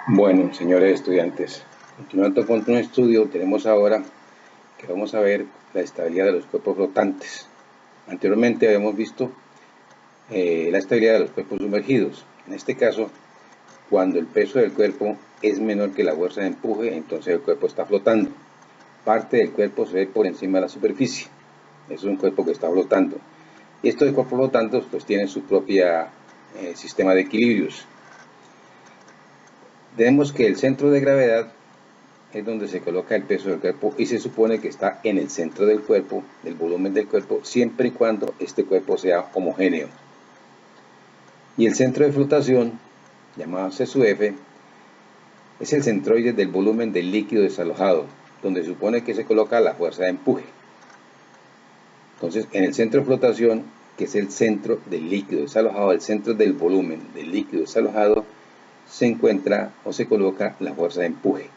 Bueno, señores estudiantes, continuando con un estudio, tenemos ahora que vamos a ver la estabilidad de los cuerpos flotantes. Anteriormente habíamos visto la estabilidad de los cuerpos sumergidos. En este caso, cuando el peso del cuerpo es menor que la fuerza de empuje, entonces el cuerpo está flotando. Parte del cuerpo se ve por encima de la superficie. Es un cuerpo que está flotando. Y estos cuerpos flotantes pues tienen su propio sistema de equilibrios. Tenemos que el centro de gravedad es donde se coloca el peso del cuerpo y se supone que está en el centro del cuerpo, del volumen del cuerpo, siempre y cuando este cuerpo sea homogéneo. Y el centro de flotación, llamado C sub F, es el centroide del volumen del líquido desalojado, donde se supone que se coloca la fuerza de empuje. Entonces, en el centro de flotación, que es el centro del líquido desalojado, el centro del volumen del líquido desalojado, se encuentra o se coloca la fuerza de empuje.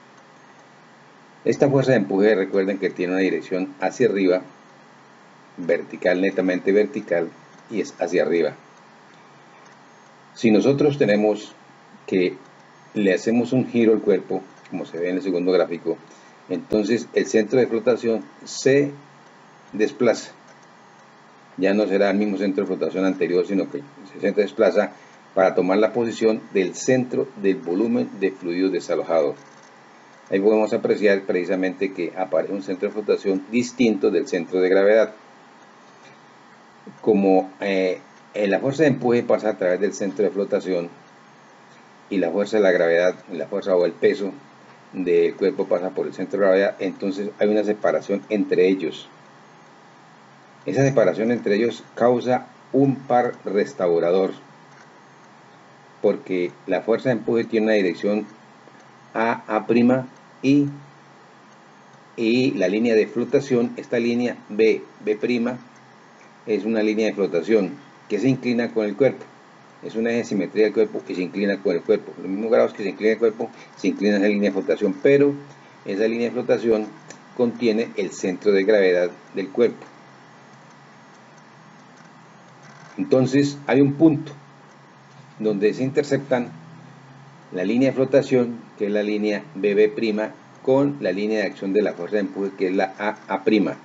Esta fuerza de empuje, recuerden que tiene una dirección hacia arriba, vertical, netamente vertical, y es hacia arriba. Si nosotros tenemos que le hacemos un giro al cuerpo, como se ve en el segundo gráfico, entonces el centro de flotación se desplaza. Ya no será el mismo centro de flotación anterior, sino que se desplaza para tomar la posición del centro del volumen de fluido desalojado. Ahí podemos apreciar precisamente que aparece un centro de flotación distinto del centro de gravedad. Como la fuerza de empuje pasa a través del centro de flotación y la fuerza de la gravedad, la fuerza o el peso del cuerpo pasa por el centro de gravedad, entonces hay una separación entre ellos. Esa separación entre ellos causa un par restaurador, porque la fuerza de empuje tiene una dirección A' y la línea de flotación, esta línea B' es una línea de flotación que se inclina con el cuerpo. Es una eje de simetría del cuerpo que se inclina con el cuerpo. Los mismos grados que se inclina el cuerpo, se inclina esa línea de flotación, pero esa línea de flotación contiene el centro de gravedad del cuerpo. Entonces hay un punto donde se interceptan la línea de flotación, que es la línea BB', con la línea de acción de la fuerza de empuje, que es la AA'.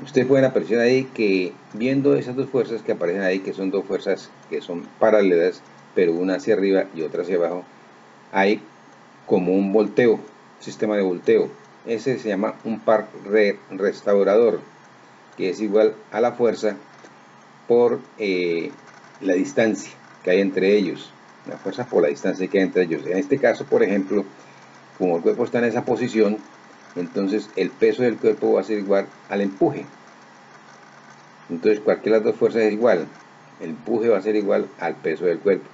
Ustedes pueden apreciar ahí que viendo esas dos fuerzas que aparecen ahí, que son dos fuerzas que son paralelas, pero una hacia arriba y otra hacia abajo, hay como un volteo, sistema de volteo. Ese se llama un par restaurador, que es igual a la fuerza por la distancia que hay entre ellos. La fuerza por la distancia que hay entre ellos. En este caso, por ejemplo, como el cuerpo está en esa posición, entonces el peso del cuerpo va a ser igual al empuje. Entonces cualquiera de las dos fuerzas es igual. El empuje va a ser igual al peso del cuerpo.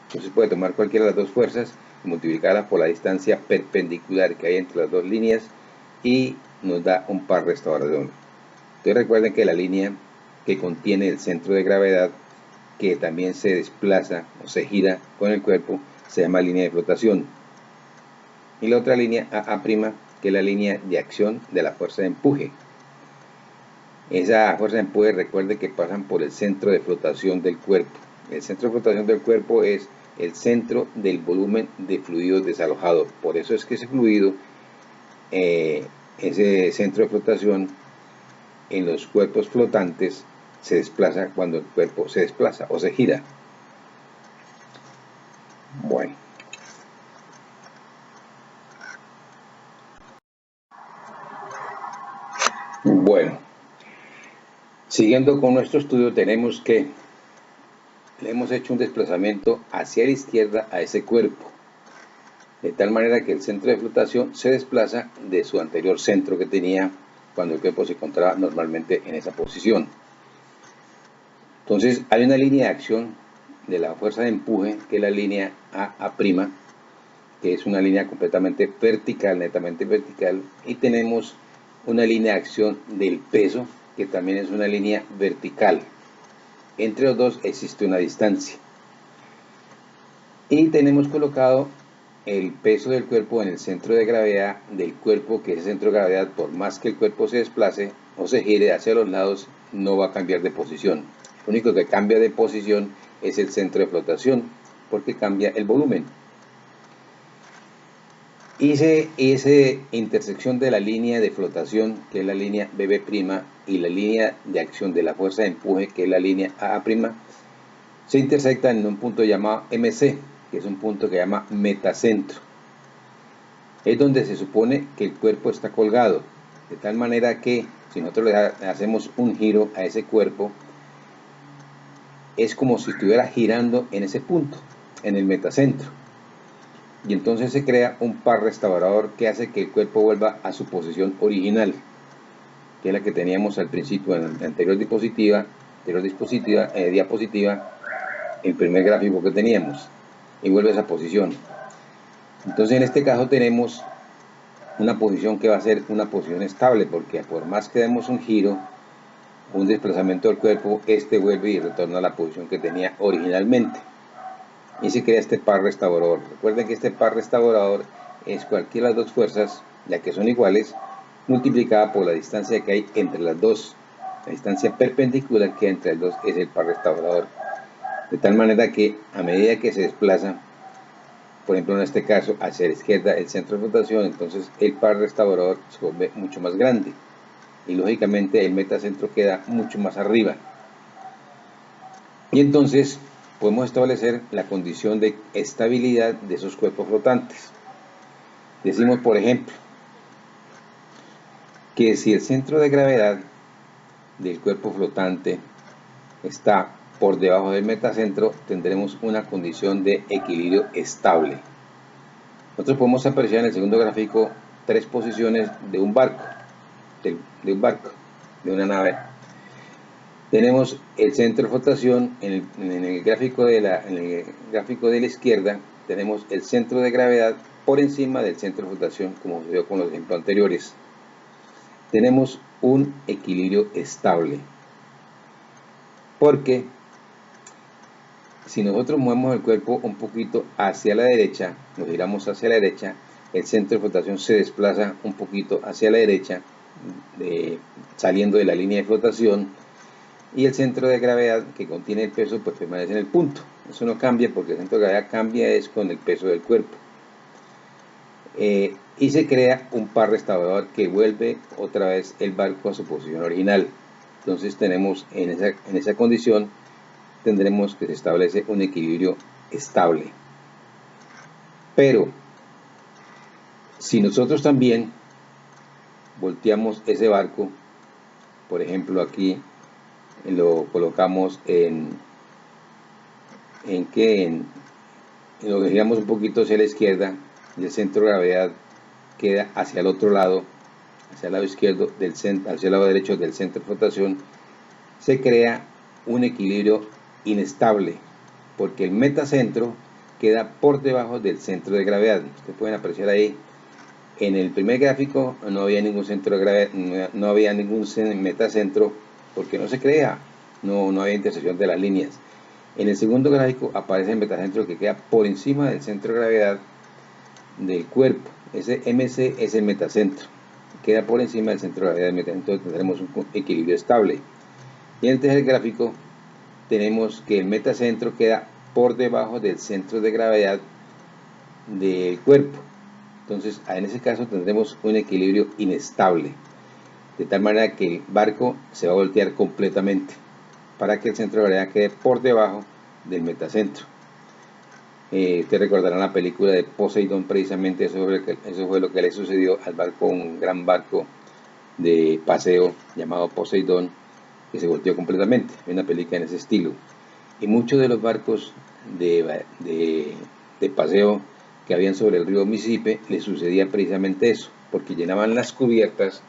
Entonces puede tomar cualquiera de las dos fuerzas y multiplicarlas por la distancia perpendicular que hay entre las dos líneas y nos da un par restaurador. Entonces recuerden que la línea que contiene el centro de gravedad, que también se desplaza o se gira con el cuerpo, se llama línea de flotación. Y la otra línea AA', que es la línea de acción de la fuerza de empuje. Esa fuerza de empuje, recuerde que pasan por el centro de flotación del cuerpo. El centro de flotación del cuerpo es el centro del volumen de fluido desalojado. Por eso es que ese fluido, ese centro de flotación en los cuerpos flotantes se desplaza cuando el cuerpo se desplaza o se gira. Bueno. Bueno. Siguiendo con nuestro estudio, tenemos que le hemos hecho un desplazamiento hacia la izquierda a ese cuerpo, de tal manera que el centro de flotación se desplaza de su anterior centro que tenía cuando el cuerpo se encontraba normalmente en esa posición. Entonces hay una línea de acción de la fuerza de empuje, que es la línea AA', que es una línea completamente vertical, netamente vertical, y tenemos una línea de acción del peso, que también es una línea vertical. Entre los dos existe una distancia. Y tenemos colocado el peso del cuerpo en el centro de gravedad del cuerpo, que ese centro de gravedad, por más que el cuerpo se desplace o se gire hacia los lados, no va a cambiar de posición. Lo único que cambia de posición es el centro de flotación, porque cambia el volumen. Hice esa intersección de la línea de flotación, que es la línea BB', y la línea de acción de la fuerza de empuje, que es la línea AA', se intersectan en un punto llamado MC, que es un punto que se llama metacentro. Es donde se supone que el cuerpo está colgado, de tal manera que si nosotros le hacemos un giro a ese cuerpo, es como si estuviera girando en ese punto, en el metacentro. Y entonces se crea un par restaurador que hace que el cuerpo vuelva a su posición original, que es la que teníamos al principio en la anterior diapositiva, el primer gráfico que teníamos, y vuelve a esa posición. Entonces en este caso tenemos una posición que va a ser una posición estable, porque por más que demos un giro, un desplazamiento del cuerpo, este vuelve y retorna a la posición que tenía originalmente. Y se crea este par restaurador. Recuerden que este par restaurador es cualquiera de las dos fuerzas, ya que son iguales, multiplicada por la distancia que hay entre las dos. La distancia perpendicular que hay entre las dos es el par restaurador. De tal manera que a medida que se desplaza, por ejemplo en este caso hacia la izquierda el centro de flotación, entonces el par restaurador se vuelve mucho más grande. Y lógicamente el metacentro queda mucho más arriba. Y entonces podemos establecer la condición de estabilidad de esos cuerpos flotantes. Decimos, por ejemplo, que si el centro de gravedad del cuerpo flotante está por debajo del metacentro, tendremos una condición de equilibrio estable. Nosotros podemos apreciar en el segundo gráfico tres posiciones de un barco, de una nave. Tenemos el centro de flotación en el gráfico de la izquierda. Tenemos el centro de gravedad por encima del centro de flotación, como se vio con los ejemplos anteriores. Tenemos un equilibrio estable, porque si nosotros movemos el cuerpo un poquito hacia la derecha, nos giramos hacia la derecha, el centro de flotación se desplaza un poquito hacia la derecha, saliendo de la línea de flotación, y el centro de gravedad que contiene el peso pues permanece en el punto. Eso no cambia, porque el centro de gravedad cambia es con el peso del cuerpo. Y se crea un par restaurador que vuelve otra vez el barco a su posición original. Entonces tenemos en esa condición tendremos que se establece un equilibrio estable. Pero si nosotros también volteamos ese barco, por ejemplo aquí lo colocamos lo giramos un poquito hacia la izquierda, y el centro de gravedad queda hacia el otro lado, hacia el lado izquierdo hacia el lado derecho del centro de flotación, se crea un equilibrio inestable, porque el metacentro queda por debajo del centro de gravedad. Ustedes pueden apreciar ahí, en el primer gráfico no había ningún centro de gravedad, no había ningún metacentro, porque no se crea, no había intersección de las líneas. En el segundo gráfico aparece el metacentro que queda por encima del centro de gravedad del cuerpo. Ese MC es el metacentro, queda por encima del centro de gravedad del metacentro, entonces tendremos un equilibrio estable. Y en el tercer gráfico tenemos que el metacentro queda por debajo del centro de gravedad del cuerpo. Entonces en ese caso tendremos un equilibrio inestable, de tal manera que el barco se va a voltear completamente para que el centro de gravedad quede por debajo del metacentro. Ustedes recordarán la película de Poseidón, precisamente eso fue lo que le sucedió al barco, un gran barco de paseo llamado Poseidón, que se volteó completamente. Hay una película en ese estilo. Y muchos de los barcos de paseo que habían sobre el río Mississippi les sucedía precisamente eso, porque llenaban las cubiertas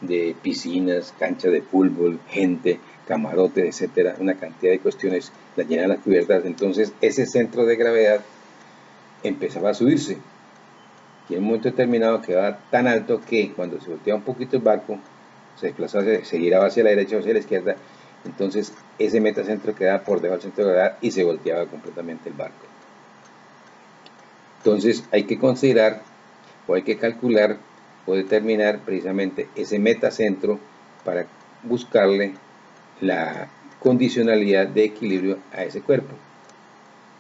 de piscinas, canchas de fútbol, gente, camarotes, etcétera, una cantidad de cuestiones, las llenaban las cubiertas. Entonces ese centro de gravedad empezaba a subirse, y en un momento determinado quedaba tan alto que cuando se volteaba un poquito el barco, se desplazaba, se giraba hacia la derecha o hacia la izquierda, entonces ese metacentro quedaba por debajo del centro de gravedad y se volteaba completamente el barco. Entonces hay que considerar, o hay que calcular, o determinar precisamente ese metacentro para buscarle la condicionalidad de equilibrio a ese cuerpo.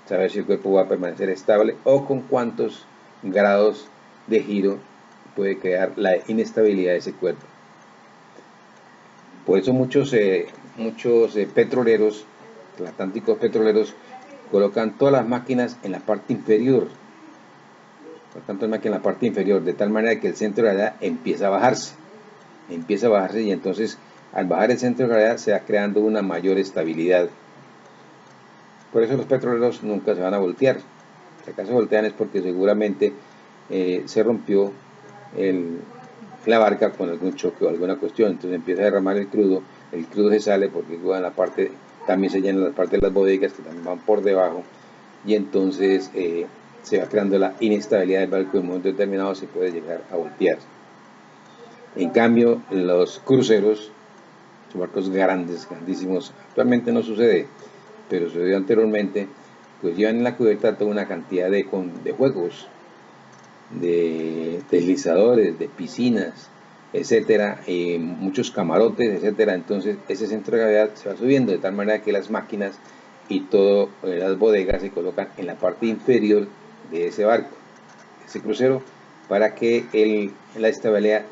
Saber si el cuerpo va a permanecer estable o con cuántos grados de giro puede crear la inestabilidad de ese cuerpo. Por eso muchos petroleros, transatlánticos petroleros, colocan todas las máquinas en la parte inferior. Por tanto, la máquina en la parte inferior, de tal manera que el centro de gravedad empieza a bajarse. Y entonces al bajar el centro de gravedad se va creando una mayor estabilidad. Por eso los petroleros nunca se van a voltear. Si acaso voltean es porque seguramente se rompió la barca con algún choque o alguna cuestión, entonces empieza a derramar el crudo se sale porque en la parte, también se llena la parte de las bodegas que también van por debajo, y entonces se va creando la inestabilidad del barco. En un momento determinado se puede llegar a voltear. En cambio, los cruceros, son barcos grandes, grandísimos, actualmente no sucede, pero sucedió anteriormente, pues llevan en la cubierta toda una cantidad de juegos, de deslizadores, de piscinas, etcétera, muchos camarotes, etcétera. Entonces ese centro de gravedad se va subiendo de tal manera que las máquinas y todas las bodegas se colocan en la parte inferior de ese barco, ese crucero, para que la estabilidad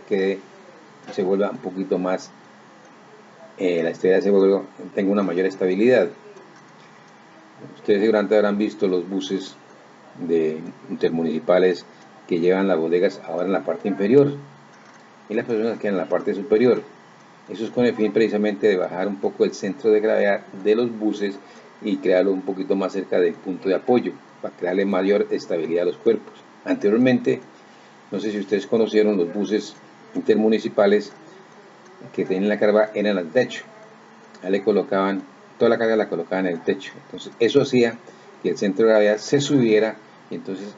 se vuelva un poquito más, la estabilidad tenga una mayor estabilidad. Ustedes seguramente habrán visto los buses intermunicipales que llevan las bodegas ahora en la parte inferior y las personas quedan en la parte superior. Eso es con el fin precisamente de bajar un poco el centro de gravedad de los buses y crearlo un poquito más cerca del punto de apoyo, para crearle mayor estabilidad a los cuerpos. Anteriormente, no sé si ustedes conocieron los buses intermunicipales que tienen la carga, eran al techo. Ahí le colocaban, toda la carga la colocaban en el techo. Entonces eso hacía que el centro de gravedad se subiera y entonces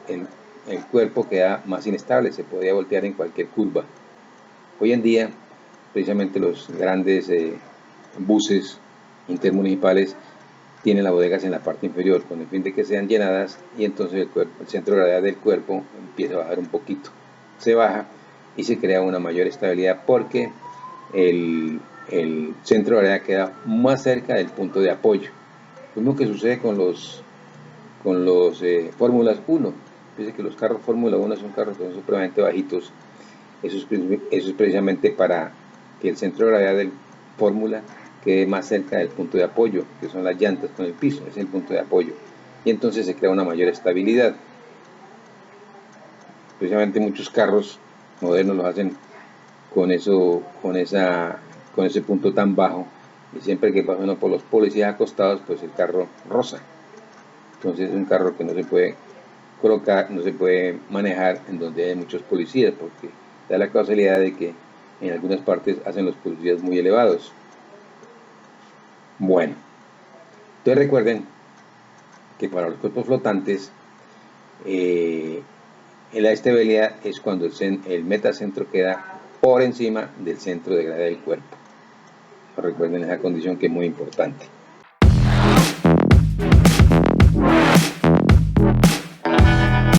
el cuerpo queda más inestable, se podía voltear en cualquier curva. Hoy en día, precisamente los grandes buses intermunicipales tienen las bodegas en la parte inferior con el fin de que sean llenadas, y entonces el centro de gravedad del cuerpo empieza a bajar un poquito. Se baja y se crea una mayor estabilidad porque el centro de gravedad queda más cerca del punto de apoyo. Lo mismo que sucede con los Fórmulas 1. Dice que los carros Fórmula 1 son carros que son supremamente bajitos. Eso es precisamente para que el centro de gravedad del Fórmula quede más cerca del punto de apoyo, que son las llantas con el piso, es el punto de apoyo. Y entonces se crea una mayor estabilidad. Precisamente muchos carros modernos los hacen con ese punto tan bajo, y siempre que pasa uno por los policías acostados, pues el carro roza. Entonces es un carro que no se puede colocar, no se puede manejar en donde hay muchos policías, porque da la casualidad de que en algunas partes hacen los policías muy elevados. Bueno, entonces recuerden que para los cuerpos flotantes la estabilidad es cuando el metacentro queda por encima del centro de gravedad del cuerpo. Recuerden esa condición, que es muy importante.